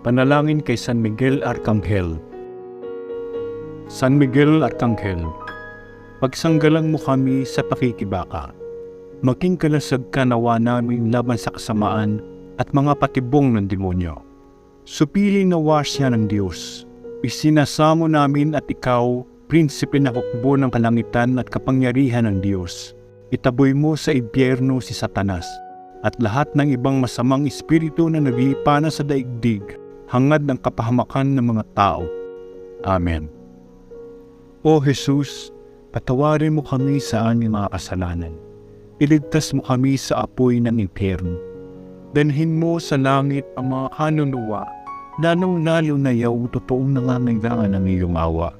Panalangin kay San Miguel Arcangel. San Miguel Arcangel, pagsanggalang mo kami sa pakikibaka. Maging kalasag ka nawa namin laban sa kasamaan at mga patibong ng demonyo. Supili nawa siya ng Diyos. Isinasamo namin at ikaw, prinsipe na hukbo ng kalangitan at kapangyarihan ng Diyos. Itaboy mo sa impyerno si Satanas at lahat ng ibang masamang espiritu na naglilipana sa daigdig, hangad ng kapahamakan ng mga tao. Amen. O Jesus, patawarin mo kami sa aming mga kasalanan. Iligtas mo kami sa apoy ng impyerno. Danhin mo sa langit ang mga kaluluwa, lalong-lalo na yaw totoong nangangailangan ng iyong awa.